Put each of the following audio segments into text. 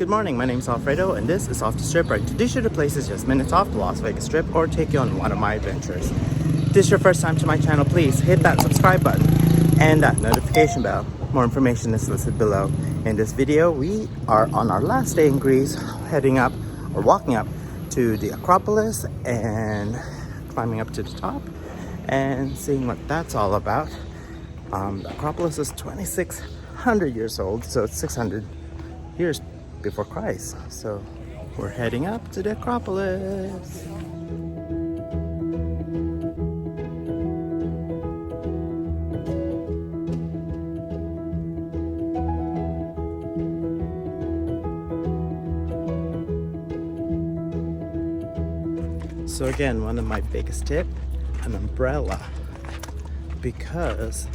Good morning, my name is Alfredo and this is Off the Strip, where I dish you to places just minutes off the Las Vegas Strip or take you on one of my adventures. If this is your first time to my channel, please hit that subscribe button and that notification bell. More information is listed below. In this video, we are on our last day in Greece, heading up or walking up to the Acropolis and climbing up to the top and seeing what that's all about. The Acropolis is 2,600 years old, so it's 600 years before Christ. So we're heading up to the Acropolis. So again, one of my biggest tips, an umbrella, because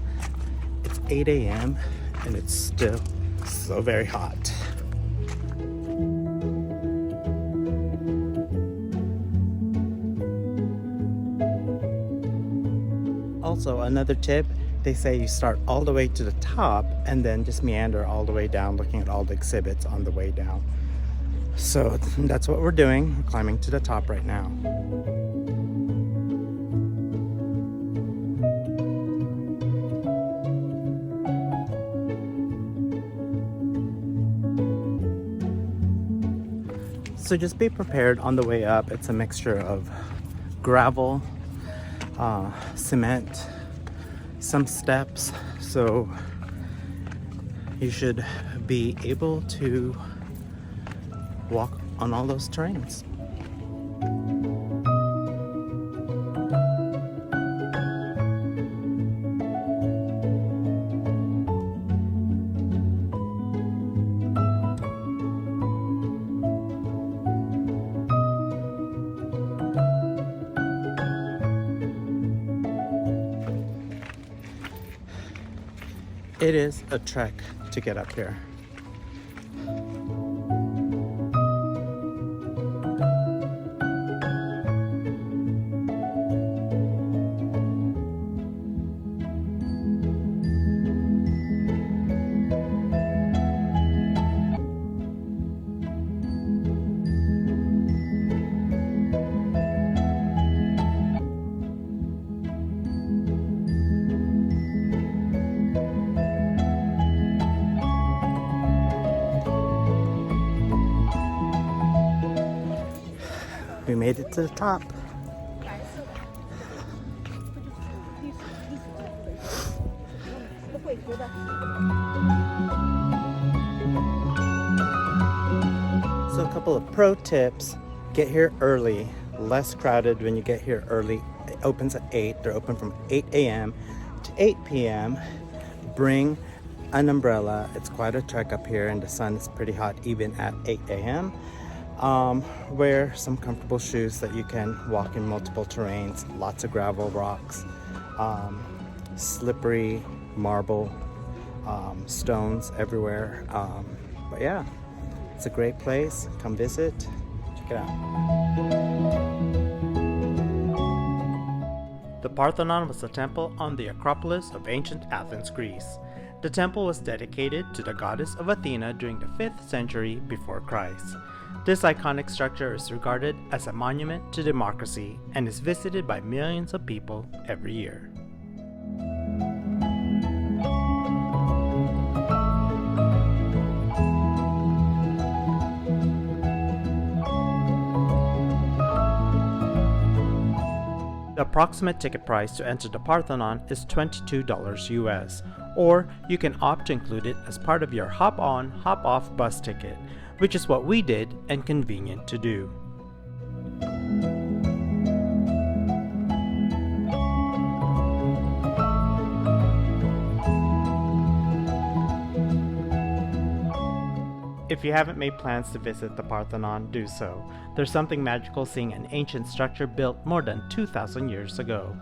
it's 8 a.m. and it's still so very hot. Also, another tip, they say you start all the way to the top and then just meander all the way down, looking at all the exhibits on the way down. So that's what we're doing. We're climbing to the top right now. So just be prepared on the way up. It's a mixture of gravel, cement, some steps, so you should be able to walk on all those terrains. It is a trek to get up here. We made it to the top. So a couple of pro tips. Get here early. Less crowded when you get here early. It opens at 8. They're open from 8 a.m. to 8 p.m. Bring an umbrella. It's quite a trek up here and the sun is pretty hot even at 8 a.m. Wear some comfortable shoes that you can walk in multiple terrains, lots of gravel, rocks, slippery marble, stones everywhere. But yeah, it's a great place. Come visit, check it out. The Parthenon was a temple on the Acropolis of ancient Athens, Greece. The temple was dedicated to the goddess of Athena during the 5th century before Christ. This iconic structure is regarded as a monument to democracy and is visited by millions of people every year. The approximate ticket price to enter the Parthenon is $22 US, or you can opt to include it as part of your hop-on, hop-off bus ticket, which is what we did and convenient to do. If you haven't made plans to visit the Parthenon, do so. There's something magical seeing an ancient structure built more than 2,000 years ago.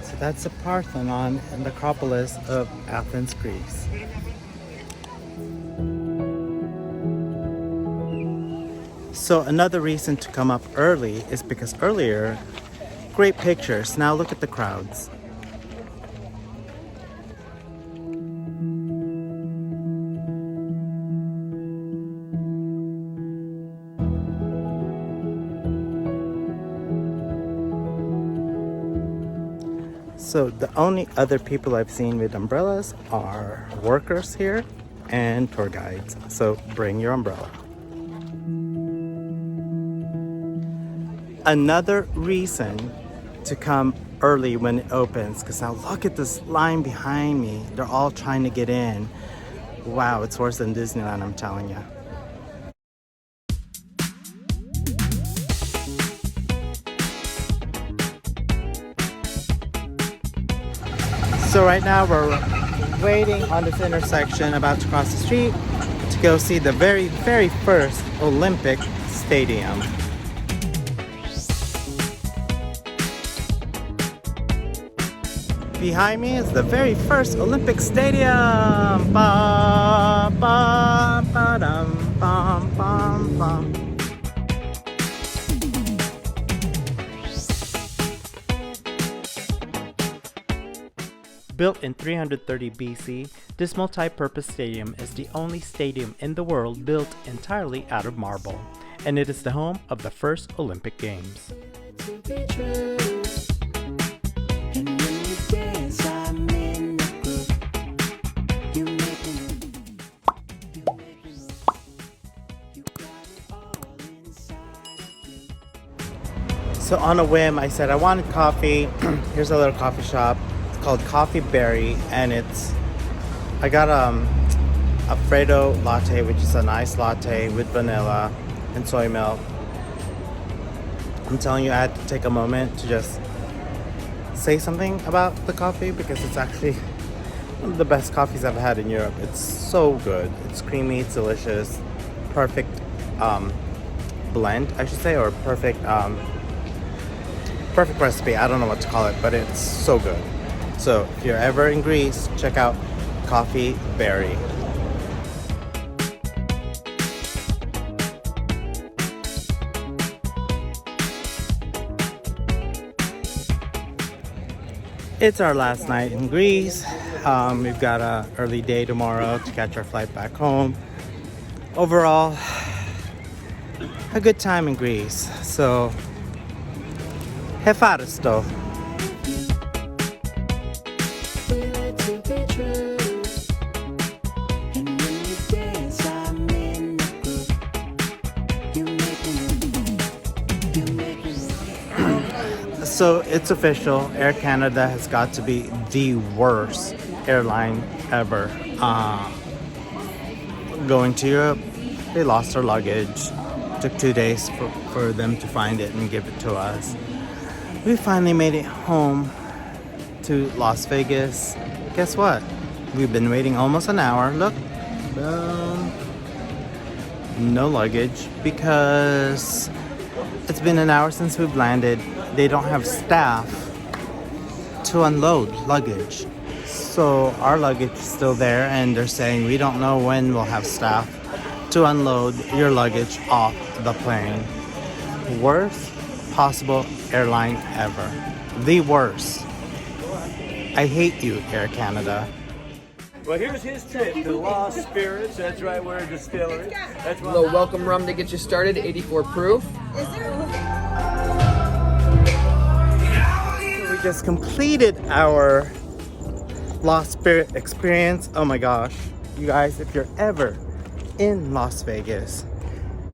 So that's the Parthenon and the Acropolis of Athens, Greece. So another reason to come up early is because earlier, great pictures. Now look at the crowds. So the only other people I've seen with umbrellas are workers here and tour guides. So bring your umbrella. Another reason to come early when it opens, because now look at this line behind me. They're all trying to get in. Wow, it's worse than Disneyland, I'm telling you. So right now we're waiting on this intersection, about to cross the street to go see the very first Olympic Stadium. Behind me is the very first Olympic Stadium. Ba, ba, ba, dum, bum, bum, bum. Built in 330 BC, this multi-purpose stadium is the only stadium in the world built entirely out of marble, and it is the home of the first Olympic Games. So on a whim, I said I wanted coffee. Here's a little coffee shop. It's called Coffee Berry, and I got Alfredo latte, which is an iced latte with vanilla and soy milk. I'm telling you, I had to take a moment to just say something about the coffee because it's actually one of the best coffees I've had in Europe. It's so good. It's creamy, it's delicious, perfect blend, I should say, or perfect recipe. I don't know what to call it, but it's so good. So if you're ever in Greece, check out Coffee Berry. It's our last night in Greece. We've got an early day tomorrow to catch our flight back home. Overall, a good time in Greece. So, Hefaristo. So it's official, Air Canada has got to be the worst airline ever. Going to Europe, they lost our luggage. Took 2 days for them to find it and give it to us. We finally made it home to Las Vegas. Guess what? We've been waiting almost an hour. Look, boom. No luggage because it's been an hour since we've landed. They don't have staff to unload luggage. So our luggage is still there and they're saying we don't know when we'll have staff to unload your luggage off the plane. Worst possible airline ever. The worst. I hate you, Air Canada. Well, here's his trip to Lost Spirits. That's right, we're a distillery. That's A little welcome rum to get you started, 84 proof. We just completed our Lost Spirit experience. Oh my gosh. You guys, if you're ever in Las Vegas,